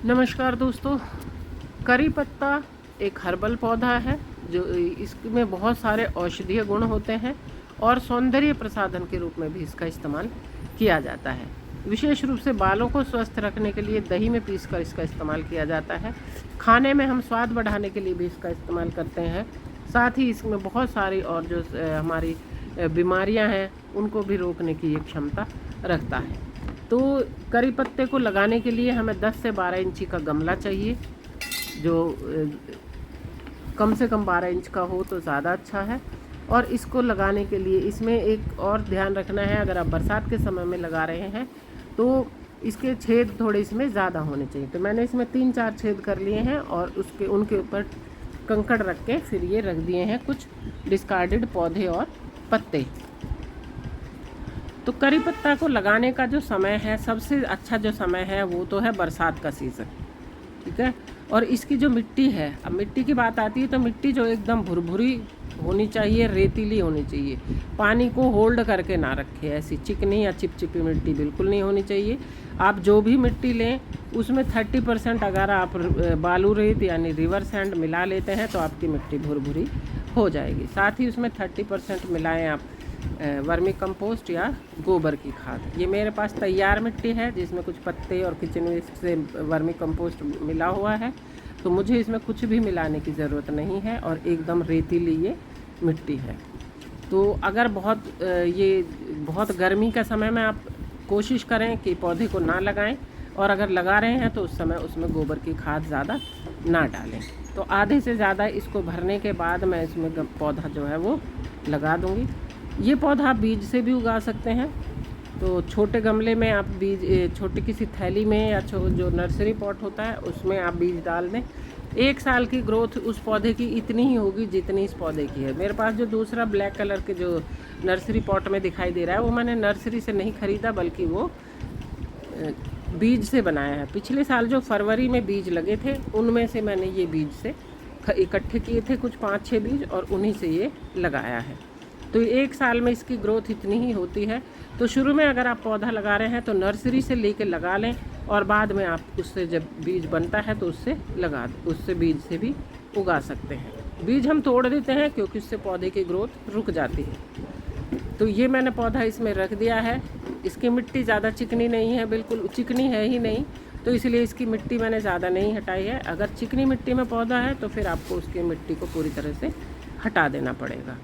नमस्कार दोस्तों। करी पत्ता एक हर्बल पौधा है जो इसमें बहुत सारे औषधीय गुण होते हैं और सौंदर्य प्रसाधन के रूप में भी इसका इस्तेमाल किया जाता है। विशेष रूप से बालों को स्वस्थ रखने के लिए दही में पीसकर इसका इस्तेमाल किया जाता है। खाने में हम स्वाद बढ़ाने के लिए भी इसका इस्तेमाल करते हैं। साथ ही इसमें बहुत सारी और जो हमारी बीमारियां हैं उनको भी रोकने की ये क्षमता रखता है। तो करी पत्ते को लगाने के लिए हमें 10 से 12 इंची का गमला चाहिए, जो कम से कम 12 इंच का हो तो ज़्यादा अच्छा है। और इसको लगाने के लिए इसमें एक और ध्यान रखना है, अगर आप बरसात के समय में लगा रहे हैं तो इसके छेद थोड़े इसमें ज़्यादा होने चाहिए। तो मैंने इसमें 3-4 छेद कर लिए हैं और उनके ऊपर कंकड़ रख के फिर ये रख दिए हैं कुछ डिस्कार्डेड पौधे और पत्ते। तो करी पत्ता को लगाने का जो समय है, सबसे अच्छा जो समय है वो तो है बरसात का सीज़न, ठीक है। और इसकी जो मिट्टी है, अब मिट्टी की बात आती है तो मिट्टी जो एकदम भुरभुरी होनी चाहिए, रेतीली होनी चाहिए, पानी को होल्ड करके ना रखे। ऐसी चिकनी या चिपचिपी मिट्टी बिल्कुल नहीं होनी चाहिए। आप जो भी मिट्टी लें उसमें 30% अगर आप बालू रेत यानी रिवर सैंड मिला लेते हैं तो आपकी मिट्टी भुरभुरी हो जाएगी। साथ ही उसमें 30% मिलाएं आप वर्मी कंपोस्ट या गोबर की खाद। ये मेरे पास तैयार मिट्टी है जिसमें कुछ पत्ते और किचन वेस्ट से वर्मी कंपोस्ट मिला हुआ है, तो मुझे इसमें कुछ भी मिलाने की ज़रूरत नहीं है और एकदम रेतीली ये मिट्टी है। तो अगर बहुत गर्मी का समय में आप कोशिश करें कि पौधे को ना लगाएं, और अगर लगा रहे हैं तो उस समय उसमें गोबर की खाद ज़्यादा ना डालें। तो आधे से ज़्यादा इसको भरने के बाद मैं इसमें पौधा जो है वो लगा दूँगी। ये पौधा आप बीज से भी उगा सकते हैं। तो छोटे गमले में आप बीज, छोटी किसी थैली में या जो नर्सरी पॉट होता है उसमें आप बीज डाल दें। 1 साल की ग्रोथ उस पौधे की इतनी ही होगी जितनी इस पौधे की है। मेरे पास जो दूसरा ब्लैक कलर के जो नर्सरी पॉट में दिखाई दे रहा है वो मैंने नर्सरी से नहीं ख़रीदा, बल्कि वो बीज से बनाया है। पिछले साल जो फरवरी में बीज लगे थे उनमें से मैंने ये बीज से इकट्ठे किए थे कुछ 5-6 बीज, और उन्हीं से ये लगाया है। तो 1 साल में इसकी ग्रोथ इतनी ही होती है। तो शुरू में अगर आप पौधा लगा रहे हैं तो नर्सरी से लेके लगा लें, और बाद में आप उससे जब बीज बनता है तो उससे लगा दें, उससे बीज से भी उगा सकते हैं। बीज हम तोड़ देते हैं क्योंकि उससे पौधे की ग्रोथ रुक जाती है। तो ये मैंने पौधा इसमें रख दिया है। इसकी मिट्टी ज़्यादा चिकनी नहीं है, बिल्कुल चिकनी है ही नहीं, तो इसलिए इसकी मिट्टी मैंने ज़्यादा नहीं हटाई है। अगर चिकनी मिट्टी में पौधा है तो फिर आपको उसकी मिट्टी को पूरी तरह से हटा देना पड़ेगा।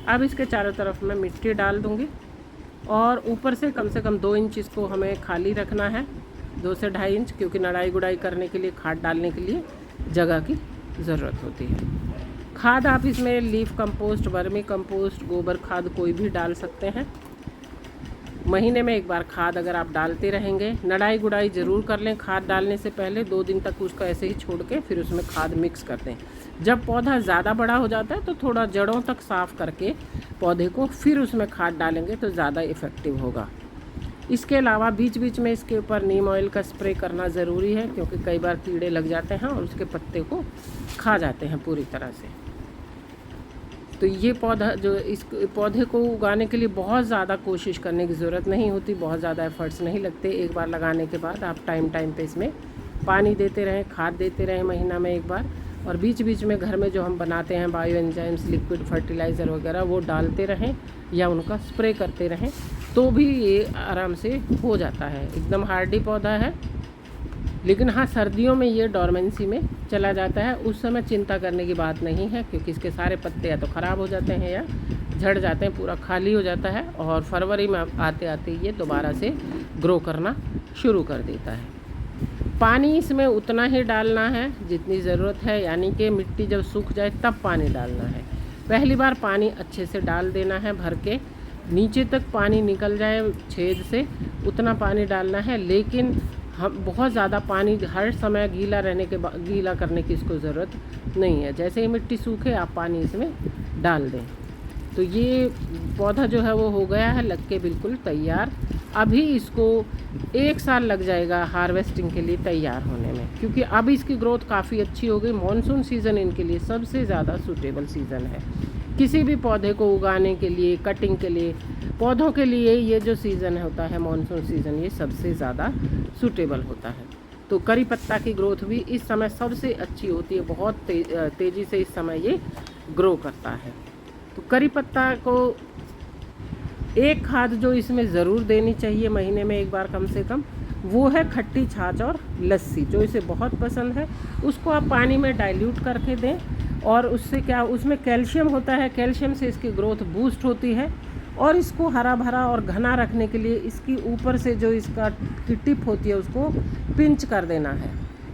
अब इसके चारों तरफ मैं मिट्टी डाल दूंगी और ऊपर से कम 2 इंच इसको हमें खाली रखना है, 2 से 2.5 इंच, क्योंकि नड़ाई गुड़ाई करने के लिए, खाद डालने के लिए जगह की ज़रूरत होती है। खाद आप इसमें लीफ कंपोस्ट, वर्मी कंपोस्ट, गोबर खाद कोई भी डाल सकते हैं। महीने में 1 बार खाद अगर आप डालते रहेंगे, नड़ाई गुड़ाई ज़रूर कर लें। खाद डालने से पहले 2 दिन तक उसको ऐसे ही छोड़ के फिर उसमें खाद मिक्स कर दें। जब पौधा ज़्यादा बड़ा हो जाता है तो थोड़ा जड़ों तक साफ़ करके पौधे को फिर उसमें खाद डालेंगे तो ज़्यादा इफ़ेक्टिव होगा। इसके अलावा बीच बीच में इसके ऊपर नीम ऑयल का स्प्रे करना ज़रूरी है, क्योंकि कई बार कीड़े लग जाते हैं और उसके पत्ते को खा जाते हैं पूरी तरह से। तो ये पौधा जो, इस पौधे को उगाने के लिए बहुत ज़्यादा कोशिश करने की ज़रूरत नहीं होती, बहुत ज़्यादा एफर्ट्स नहीं लगते। एक बार लगाने के बाद आप टाइम पे इसमें पानी देते रहें, खाद देते रहें महीना में 1 बार, और बीच बीच में घर में जो हम बनाते हैं बायो एंजाइम्स, लिक्विड फर्टिलाइज़र वगैरह वो डालते रहें या उनका स्प्रे करते रहें, तो भी ये आराम से हो जाता है। एकदम हार्डी पौधा है। लेकिन हाँ, सर्दियों में ये डोरमेंसी में चला जाता है, उस समय चिंता करने की बात नहीं है, क्योंकि इसके सारे पत्ते या तो ख़राब हो जाते हैं या झड़ जाते हैं, पूरा खाली हो जाता है, और फरवरी में आते आते ये दोबारा से ग्रो करना शुरू कर देता है। पानी इसमें उतना ही डालना है जितनी ज़रूरत है, यानी कि मिट्टी जब सूख जाए तब पानी डालना है। पहली बार पानी अच्छे से डाल देना है, भर के नीचे तक पानी निकल जाए छेद से, उतना पानी डालना है। लेकिन हम बहुत ज़्यादा पानी हर समय गीला करने की इसको ज़रूरत नहीं है। जैसे ही मिट्टी सूखे आप पानी इसमें डाल दें। तो ये पौधा जो है वो हो गया है लग के बिल्कुल तैयार। अभी इसको 1 साल लग जाएगा हार्वेस्टिंग के लिए तैयार होने में, क्योंकि अब इसकी ग्रोथ काफ़ी अच्छी हो गई। मॉनसून सीज़न इनके लिए सबसे ज़्यादा सूटेबल सीज़न है। किसी भी पौधे को उगाने के लिए, कटिंग के लिए, पौधों के लिए ये जो सीज़न होता है मॉनसून सीज़न, ये सबसे ज़्यादा सूटेबल होता है। तो करी पत्ता की ग्रोथ भी इस समय सबसे अच्छी होती है, बहुत तेज़ी से इस समय ये ग्रो करता है। तो करी पत्ता को एक खाद जो इसमें ज़रूर देनी चाहिए महीने में एक बार कम से कम, वो है खट्टी छाछ और लस्सी, जो इसे बहुत पसंद है। उसको आप पानी में डाइल्यूट करके दें, और उससे क्या, उसमें कैल्शियम होता है, कैल्शियम से इसकी ग्रोथ बूस्ट होती है। और इसको हरा भरा और घना रखने के लिए इसकी ऊपर से जो इसका की टिप होती है उसको पिंच कर देना है।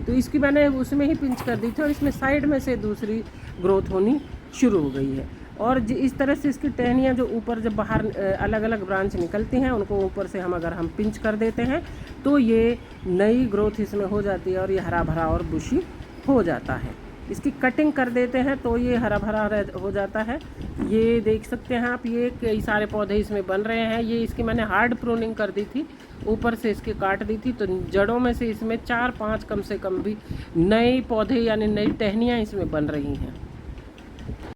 तो इसकी मैंने उसमें ही पिंच कर दी थी, और इसमें साइड में से दूसरी ग्रोथ होनी शुरू हो गई है। और इस तरह से इसकी टहनियाँ जो ऊपर जब बाहर अलग अलग ब्रांच निकलती हैं, उनको ऊपर से अगर हम पिंच कर देते हैं तो ये नई ग्रोथ इसमें हो जाती है, और ये हरा भरा और बुशी हो जाता है। इसकी कटिंग कर देते हैं तो ये हरा भरा हो जाता है। ये देख सकते हैं आप, ये कई सारे पौधे इसमें बन रहे हैं। ये इसकी मैंने हार्ड प्रूनिंग कर दी थी, ऊपर से इसकी काट दी थी, तो जड़ों में से इसमें 4-5 कम से कम भी नए पौधे यानी नई टहनियाँ इसमें बन रही हैं।